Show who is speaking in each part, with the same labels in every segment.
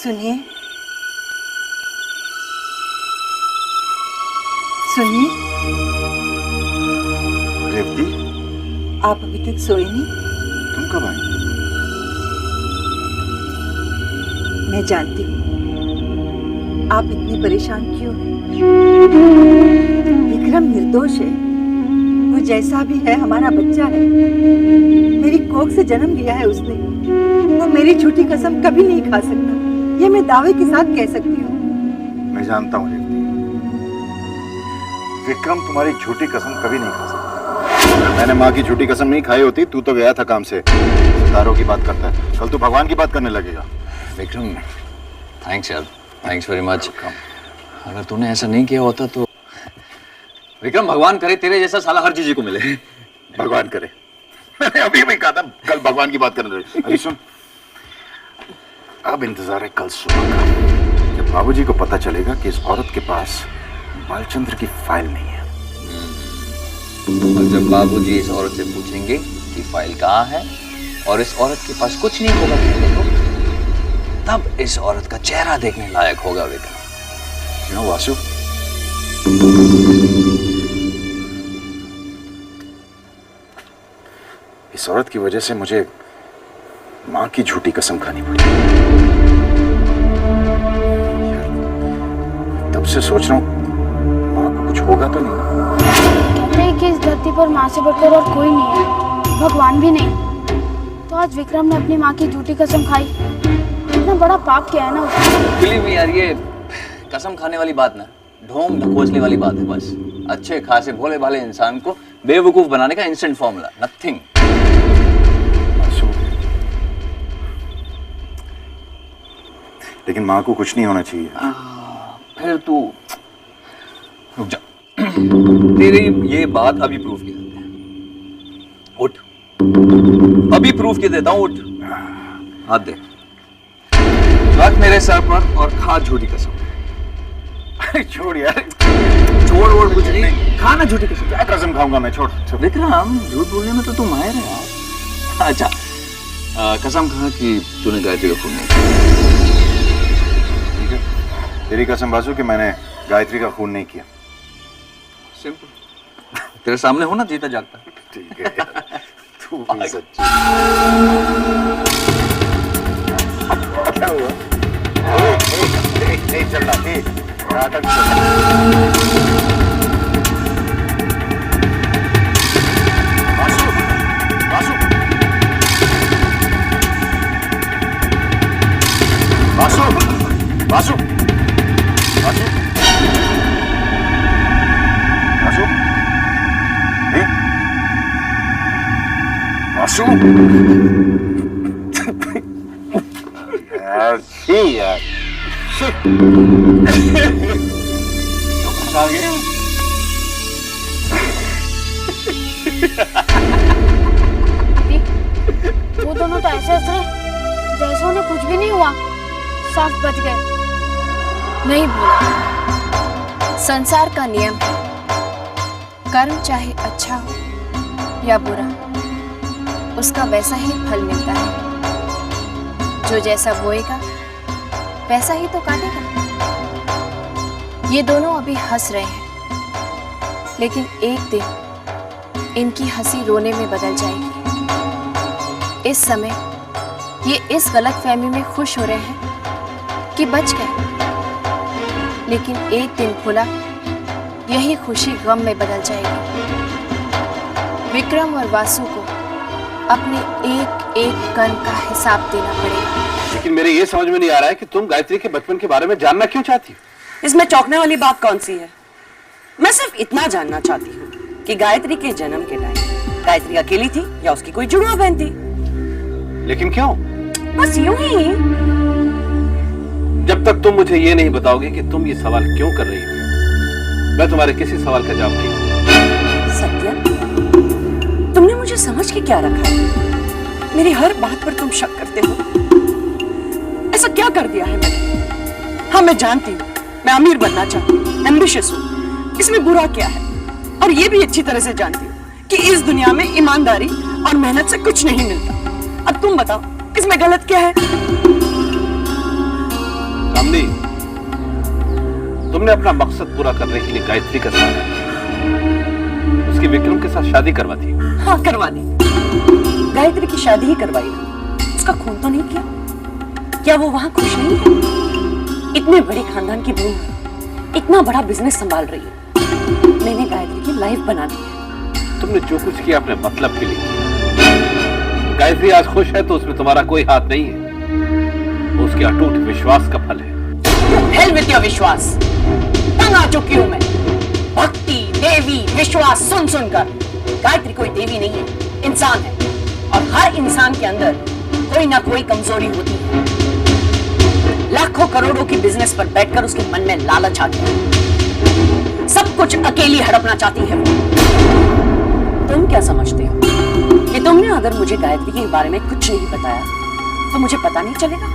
Speaker 1: सुनिए, सुनिए।
Speaker 2: रेवती,
Speaker 1: आप अभी तक सोए नहीं?
Speaker 2: तुम कब आई?
Speaker 1: मैं जानती हूँ आप इतनी परेशान क्यों हैं। विक्रम निर्दोष है, वो जैसा भी है हमारा बच्चा है। मेरी कोख से जन्म लिया है उसने। वो मेरी झूठी कसम कभी नहीं खा सकता, ये मैं दावे के साथ कह सकती हूँ।
Speaker 2: मैं जानता हूँ रेवती, विक्रम तुम्हारी झूठी कसम कभी नहीं खा सकता। मैंने माँ की झूठी कसम नहीं खाई होती, तू तो गया था काम से। सितारों की बात करता है, कल तू भगवान की बात करने लगेगा।
Speaker 3: विक्रम, थैंक्स यार, थैंक्स वेरी मच। अगर तूने ऐसा नहीं किया होता तो विक्रम, भगवान करे तेरे जैसा साला हर चीज को मिले।
Speaker 2: भगवान करे। मैंने अभी भी कहा था कल भगवान की बात करने लगे। अभी सुन, अब इंतजार है कल सुबह का, जब बाबूजी को पता चलेगा कि इस औरत के पास बालचंद्र की फाइल नहीं है।
Speaker 3: और जब बाबूजी इस औरत से पूछेंगे कि फाइल कहाँ है और इस औरत के पास कुछ नहीं होगा कहने को, तब इस औरत का चेहरा देखने लायक होगा विक्रम।
Speaker 2: You know, वासु, इस औरत की वजह से मुझे माँ की झूठी कसम खानी पड़ी। तब से सोच रहा हूँ माँ को कुछ होगा तो नहीं।
Speaker 4: कहते हैं कि इस धरती पर माँ से बढ़कर और कोई नहीं है, भगवान भी नहीं। तो आज विक्रम ने अपनी माँ की झूठी कसम खाई। इतना बड़ा पाप किया है ना उसने।
Speaker 3: बिलीव मी यार, ये कसम खाने वाली बात ना, ढोंग ढकोसले वाली बात है बस। अच्छे खासे भोले भाले इंसान को बेवकूफ बनाने का इंस्टेंट फॉर्मूला, नथिंग।
Speaker 2: लेकिन माँ को कुछ नहीं होना चाहिए।
Speaker 3: फिर तू रुक जा। तेरी ये बात अभी प्रूफ की देते हैं। उठ, अभी प्रूफ की देता हूँ, उठ। हाथ दे, रख मेरे सर पर और खा झूठी कसम।
Speaker 2: छोड़ यार,
Speaker 3: छोड़ वोड़ कुछ नहीं, खा ना झूठी कसम।
Speaker 2: क्या कसम खाऊंगा मैं, छोड़।
Speaker 3: विक्रम, झूठ बोलने में तो तू माहिर है यार। अच्छा, कसम खा कि तूने गायत्री का खून नहीं किया।
Speaker 2: ठीक है, तेरी कसम वासु कि मैंने गायत्री का खून नहीं किया।
Speaker 3: सिंपल, तेरे सामने हो ना जीता जागता।
Speaker 2: ठीक है, तू भी सच्ची। क्या हुआ? नहीं चल रहा, नाटक चल रहा। वासु, वासु, वासु, वासु, वासु, वासु, नहीं, वासु, यार, आ गया।
Speaker 4: वो दोनों तो ऐसे हंस रहे जैसे उन्हें कुछ भी नहीं हुआ। साफ बच गए।
Speaker 5: नहीं भूला, संसार का नियम है, कर्म चाहे अच्छा हो या बुरा, उसका वैसा ही फल मिलता है। जो जैसा बोएगा वैसा ही तो काटेगा। ये दोनों अभी हंस रहे हैं, लेकिन एक दिन इनकी हंसी रोने में बदल जाएगी। इस समय ये इस गलतफहमी में खुश हो रहे हैं कि बच गए, लेकिन एक दिन खुला यही खुशी गम में बदल जाएगी। विक्रम और वासु को अपने एक एक कण का हिसाब देना पड़ेगा।
Speaker 6: लेकिन मेरे ये समझ में नहीं आ रहा है कि तुम गायत्री के बचपन के बारे में जानना क्यों चाहती हो?
Speaker 7: इसमें चौंकने वाली बात कौन सी है? मैं सिर्फ इतना जानना चाहती हूँ कि गायत्री के जन्म के टाइम गायत्री अकेली थी या उसकी कोई जुड़वा बहन थी?
Speaker 6: लेकिन क्यों?
Speaker 7: बस यूं ही।
Speaker 6: जब तक तुम मुझे ये नहीं बताओगे कि तुम ये सवाल क्यों कर रही हो, मैं तुम्हारे किसी सवाल का जवाब नहीं दूंगा।
Speaker 7: सत्या, तुमने मुझे समझ के क्या रखा है? मेरी हर बात पर तुम शक करते हो। ऐसा क्या कर दिया है मैंने? हाँ, मैं जानती हूँ मैं अमीर बनना चाहती हूँ, एम्बिशियस हूँ। इसमें बुरा क्या है? और ये भी अच्छी तरह से जानती हूँ कि इस दुनिया में ईमानदारी और मेहनत से कुछ नहीं मिलता। अब तुम बताओ इसमें गलत क्या है?
Speaker 6: कामनी, तुमने अपना मकसद पूरा करने के लिए गायत्री का सहारा किया, उसकी विक्रम के साथ शादी करवा दी।
Speaker 7: हाँ, करवा दी। गायत्री की शादी ही करवाई ना, उसका खून तो नहीं किया। क्या वो वहां खुश नहीं है? इतने बड़ी खानदान की बहू है, इतना बड़ा बिजनेस संभाल रही है। मैंने गायत्री की लाइफ बना दी है।
Speaker 6: तुमने जो कुछ किया अपने मतलब के लिए किया। गायत्री आज खुश है तो उसमें तुम्हारा कोई हाथ नहीं है, वो उसके अटूट विश्वास का फल है।
Speaker 7: हेल विद योर विश्वास। तंग आ चुकी हूं मैं भक्ति, देवी, विश्वास सुन सुनकर। गायत्री कोई देवी नहीं है, इंसान है, और हर इंसान के अंदर कोई ना कोई कमजोरी होती है। लाखों करोड़ों की बिजनेस पर बैठकर उसके मन में लालच आ गया, सब कुछ अकेली हड़पना चाहती है वो। तुम क्या समझते हो कि तुमने अगर मुझे गायत्री के बारे में कुछ नहीं बताया तो मुझे पता नहीं चलेगा?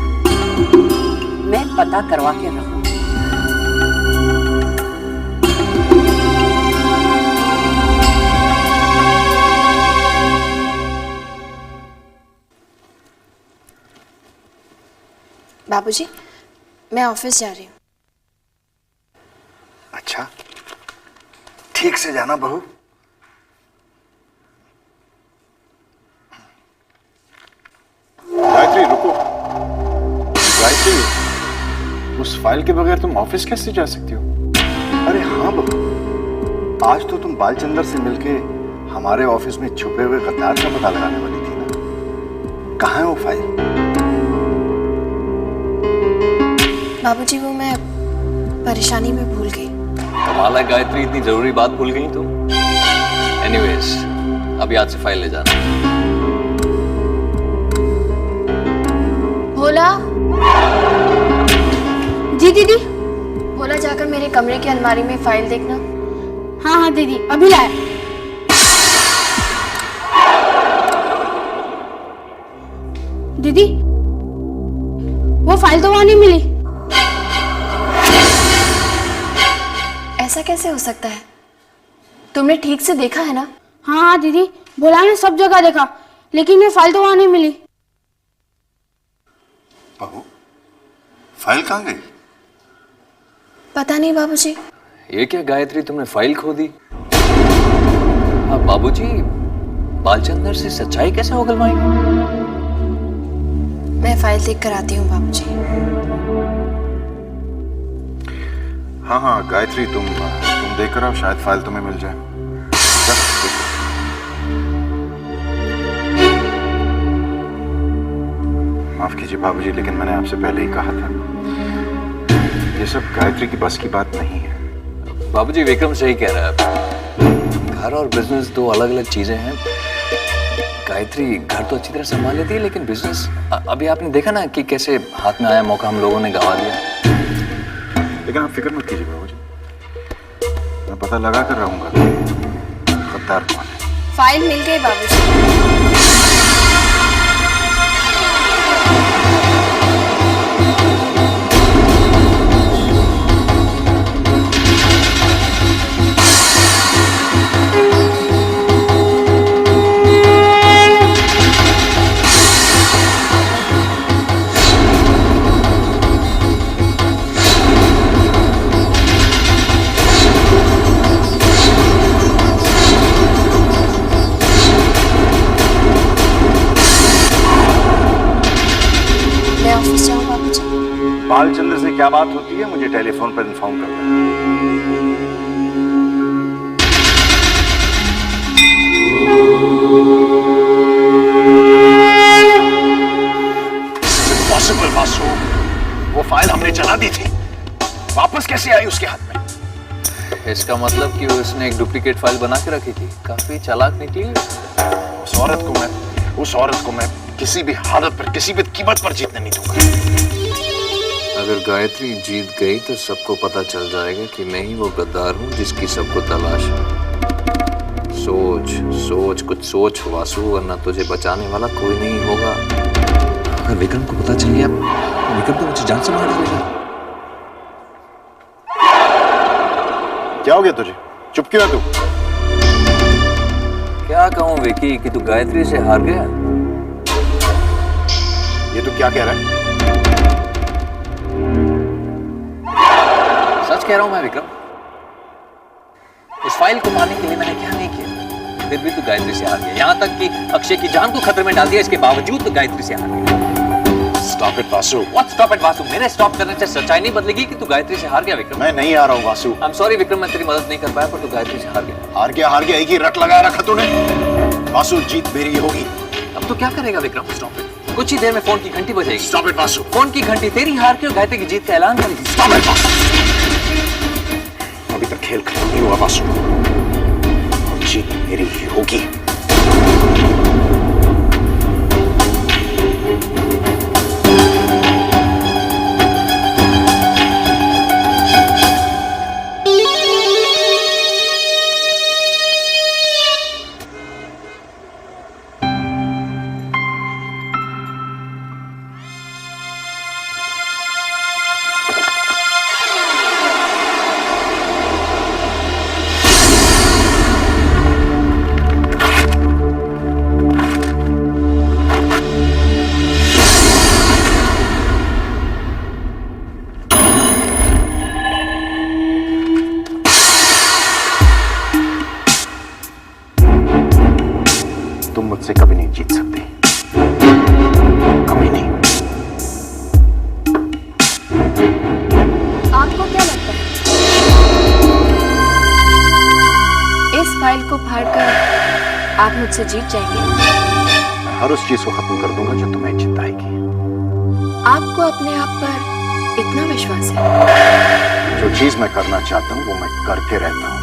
Speaker 7: मैं पता करवा के रहूं।
Speaker 5: बाबूजी, मैं ऑफिस जा रही हूँ।
Speaker 2: अच्छा, ठीक से जाना बहू। गायत्री रुको। गायत्री, उस फाइल के बगैर तुम ऑफिस कैसे जा सकती हो? अरे हाँ बहू, आज तो तुम बालचंदर से मिलके हमारे ऑफिस में छुपे हुए गद्दार का पता लगाने वाली थी ना। कहाँ है वो फाइल?
Speaker 5: बाबूजी, वो मैं परेशानी में भूल गई।
Speaker 3: कमाल है गायत्री, इतनी जरूरी बात भूल गई तुम। एनीवेज, अभी आज से फाइल ले जाना।
Speaker 5: भोला। जी दीदी। भोला, जाकर मेरे कमरे की अलमारी में फाइल देखना।
Speaker 4: हाँ हाँ दीदी, अभी लाया। दीदी, वो फाइल तो वहां नहीं मिली।
Speaker 5: ऐसा कैसे हो सकता है? तुमने ठीक से देखा है ना?
Speaker 4: हाँ हाँ दीदी, भोला ने सब जगह देखा, लेकिन ये फाइल तो वहां नहीं मिली।
Speaker 2: बहू, फाइल कहाँ गई?
Speaker 5: पता नहीं बाबूजी।
Speaker 3: ये क्या गायत्री, तुमने फाइल खो दी? हाँ बाबूजी, बालचंदर से सच्चाई कैसे उगलवाएंगे?
Speaker 5: मैं फाइल देख कर आती हूँ बाबूजी।
Speaker 2: हाँ हाँ गायत्री, तुम देख कर आओ, शायद फाइल तुम्हें मिल जाए। माफ कीजिए बाबूजी, लेकिन मैंने आपसे पहले ही कहा था, ये सब गायत्री की बस की बात नहीं है।
Speaker 3: बाबूजी, विक्रम सही कह रहा है। घर और बिजनेस दो अलग अलग चीजें हैं। गायत्री घर तो अच्छी तरह संभाल लेती है, लेकिन बिजनेस अभी आपने देखा ना कि कैसे हाथ में आया मौका हम लोगों ने गंवा दिया।
Speaker 2: लेकिन आप फिक्र मत कीजिए बाबूजी, मैं पता लगा कर रहूंगा कि गद्दार कौन है।
Speaker 5: फाइल मिल गई बाबूजी।
Speaker 2: बालचंद्र से क्या बात होती है मुझे टेलीफोन पर इन्फॉर्म कर देना।
Speaker 8: इम्पॉसिबल वासु, वो फाइल हमने जला दी थी, वापस कैसे आई उसके हाथ में?
Speaker 3: इसका मतलब कि उसने एक डुप्लीकेट फाइल बना के रखी थी। काफी चालाक निकली।
Speaker 8: उस औरत को मैं किसी भी हालत पर, किसी भी कीमत पर जीतने नहीं दूंगा।
Speaker 3: अगर गायत्री जीत गई तो सबको पता चल जाएगा कि मैं ही वो गद्दार हूँ जिसकी सबको तलाश है। सोच सोच, कुछ सोच वासु, वरना तुझे बचाने वाला कोई नहीं होगा। अगर विक्रम को पता चल गया तो विक्रम तो मुझे जान से मार देगा।
Speaker 2: क्या हो गया तुझे? चुप क्यों है तू?
Speaker 3: क्या कहूँ विकी कि तू गायत्री से हार गया।
Speaker 2: ये तू क्या कह रहा है?
Speaker 3: कह रहा हूं मैं विक्रम, उस फाइल को पाने के लिए मैंने क्या नहीं किया, फिर भी तू गायत्री से हार गया। यहां तक कि अक्षय की जान को खतरे में डाल दिया, इसके बावजूद तू गायत्री से हार गया।
Speaker 2: Stop it Vasu.
Speaker 3: What stop it Vasu? मेरे स्टॉप करने से सच्चाई नहीं बदलेगी कि तू गायत्री से हार गया विक्रम।
Speaker 2: मैं नहीं आ रहा हूँ Vasu.
Speaker 3: I am sorry Vikram, मैं तेरी मदद नहीं कर पाया, पर तू गायत्री से हार गया।
Speaker 2: हार गया एक ही रट लगा रखा तूने। वासु, जीत मेरी होगी।
Speaker 3: अब तो क्या करेगा विक्रम? Stop it. कुछ ही देर में फोन की घंटी बजेगी।
Speaker 2: Stop it Vasu.
Speaker 3: फोन की घंटी तेरी हार के और गायत्री की जीत का ऐलान करेगी।
Speaker 2: Stop it Vasu. अभी तक खेल खत्म नहीं हुआ वासु, और जीत मेरी ही होगी। तुम मुझसे कभी नहीं जीत सकती, कभी नहीं।
Speaker 5: आपको क्या लगता है इस फाइल को फाड़कर आप मुझसे जीत जाएंगे?
Speaker 2: मैं हर उस चीज को खत्म कर दूंगा जो तुम्हें जिताएगी।
Speaker 5: आपको अपने आप पर इतना विश्वास है?
Speaker 2: जो चीज मैं करना चाहता हूं वो मैं करके रहता हूं।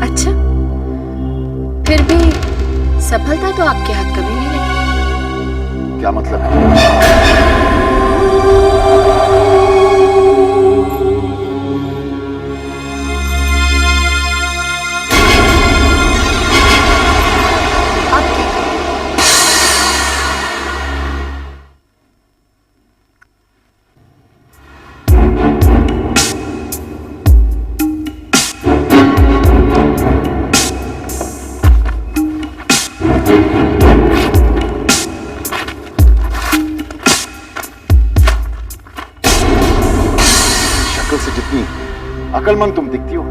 Speaker 5: अच्छा, फिर भी सफलता तो आपके हाथ कभी नहीं लगी।
Speaker 2: क्या मतलब है?
Speaker 5: आप क्या?
Speaker 2: से जितनी अकलमंद तुम दिखती हो,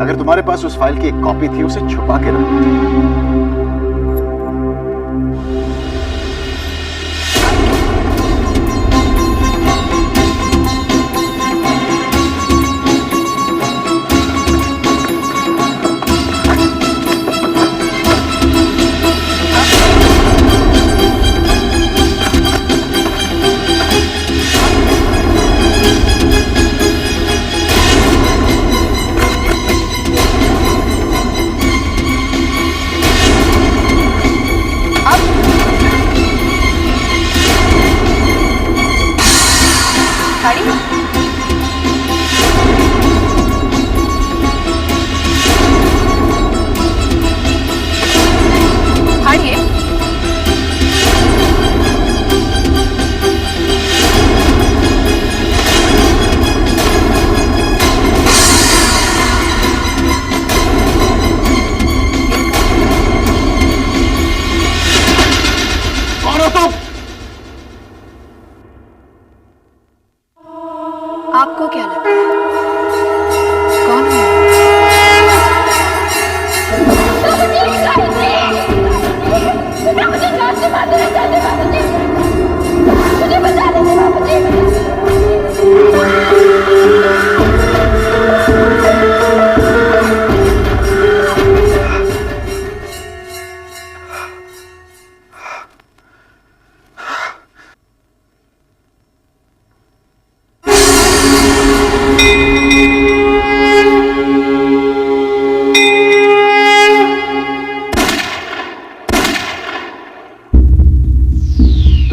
Speaker 2: अगर तुम्हारे पास उस फाइल की एक कॉपी थी उसे छुपा के रखो।
Speaker 5: आपको क्या लगता है कौन है?
Speaker 4: मुझे बचा लीजिए बाबूजी।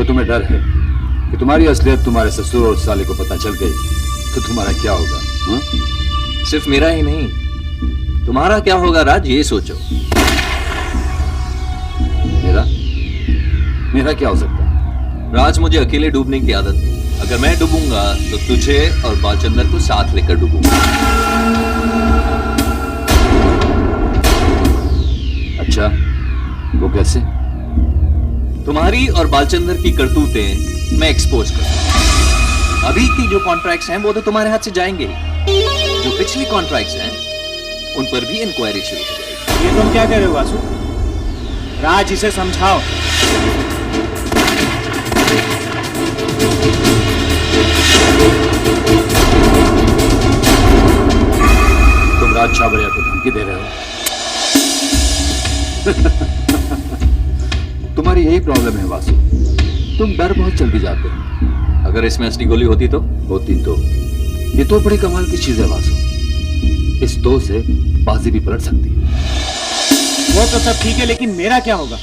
Speaker 9: तुम्हें डर है कि तुम्हारी असलियत तुम्हारे ससुर और साले को पता चल गई तो तुम्हारा क्या होगा? हा?
Speaker 3: सिर्फ मेरा ही नहीं, तुम्हारा क्या होगा राज, ये सोचो।
Speaker 9: मेरा क्या हो सकता है?
Speaker 3: राज, मुझे अकेले डूबने की आदत नहीं। अगर मैं डूबूंगा तो तुझे और बालचंदर को साथ लेकर डूबूंगा।
Speaker 9: अच्छा, वो कैसे?
Speaker 3: तुम्हारी और बालचंदर की करतूतें मैं एक्सपोज करूंगा। अभी की जो कॉन्ट्रैक्ट्स हैं वो तो तुम्हारे हाथ से जाएंगे, जो पिछली कॉन्ट्रैक्ट्स हैं उन पर भी इंक्वायरी शुरू हो जाएगी।
Speaker 10: ये तुम क्या कह रहे हो वासु? राज, इसे समझाओ।
Speaker 9: तुम राज छाबड़िया को धमकी दे रहे हो? तुम्हारी यही प्रॉब्लम है वासु, तुम डर बहुत जल्दी जाते हो।
Speaker 3: अगर इसमें असली गोली होती तो
Speaker 9: ये तो बड़ी कमाल की चीज है वासु, इस दो से बाजी भी पलट सकती है।
Speaker 10: वो तो सब ठीक है, लेकिन मेरा क्या होगा?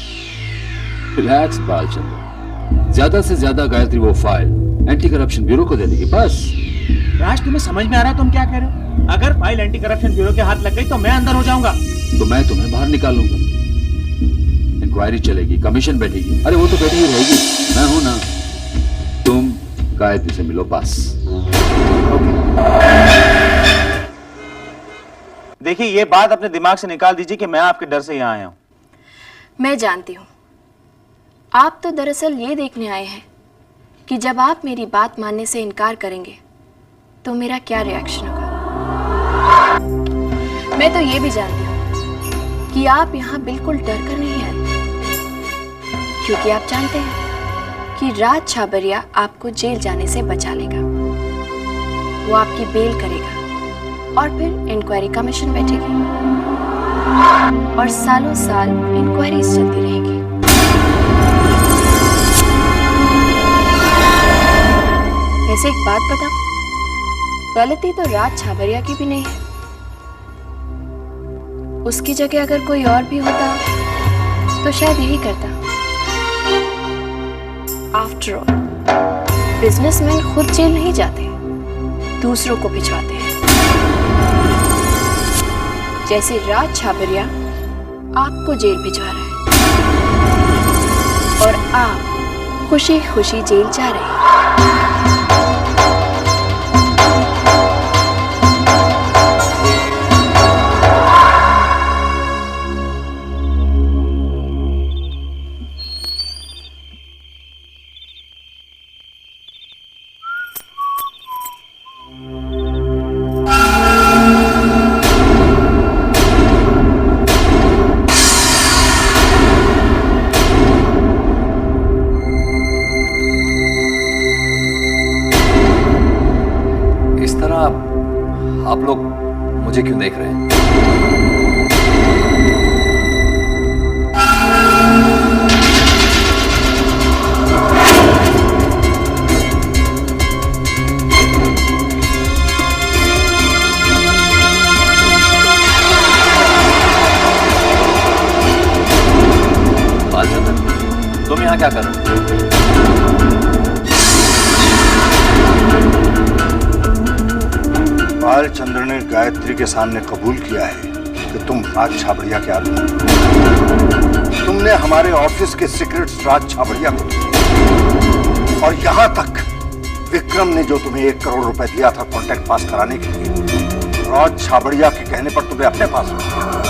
Speaker 9: रिलैक्स बालचंद्र, ज्यादा से ज्यादा गायत्री वो फाइल एंटी करप्शन ब्यूरो को दे देगी, बस।
Speaker 10: राज, तुम्हें समझ में आ रहा है तुम क्या कह रहे हो? अगर फाइल एंटी करप्शन ब्यूरो के हाथ लग गई तो मैं अंदर हो जाऊंगा।
Speaker 9: तो मैं तुम्हें बाहर निकालूंगा, इंक्वायरी चलेगी, कमीशन बैठेगी। अरे वो तो बैठी ही रहेगी, मैं हूं ना। तुम गायत्री से मिलो बस।
Speaker 10: देखिए, ये बात अपने दिमाग से निकाल दीजिए कि मैं आपके डर से यहाँ आया हूँ।
Speaker 5: मैं जानती हूँ, आप तो दरअसल ये देखने आए हैं कि जब आप मेरी बात मानने से इनकार करेंगे तो मेरा क्या रिएक्शन होगा। मैं तो ये भी जानती हूँ कि आप यहाँ बिल्कुल डर कर नहीं आए, क्योंकि आप जानते हैं कि राज छाबरिया आपको जेल जाने से बचा लेगा। वो आपकी बेल करेगा और फिर इंक्वायरी कमीशन बैठेगी और सालों साल इंक्वायरीज चलती रहेगी। वैसे एक बात बताऊं, गलती तो राज छाबरिया की भी नहीं है। उसकी जगह अगर कोई और भी होता तो शायद यही करता। आफ्टर ऑल, बिजनेसमैन खुद जेल नहीं जाते, दूसरों को भिजवाते हैं। जैसे राज छाबरिया आपको जेल भिजवा रहा है और आप खुशी खुशी जेल जा रहे हैं।
Speaker 3: आप लोग मुझे क्यों देख रहे हैं? बालचंद्र, तुम यहाँ क्या कर रहे हो?
Speaker 8: बालचंद्र ने गायत्री के सामने कबूल किया है कि तुम राज छाबड़िया के आदमी हो। तुमने हमारे ऑफिस के सीक्रेट्स राज छाबड़िया को दिए और यहां तक विक्रम ने जो तुम्हें 1 करोड़ रुपए दिया था कॉन्ट्रैक्ट पास कराने के लिए, राज छाबड़िया के कहने पर तुम्हें अपने पास रखा।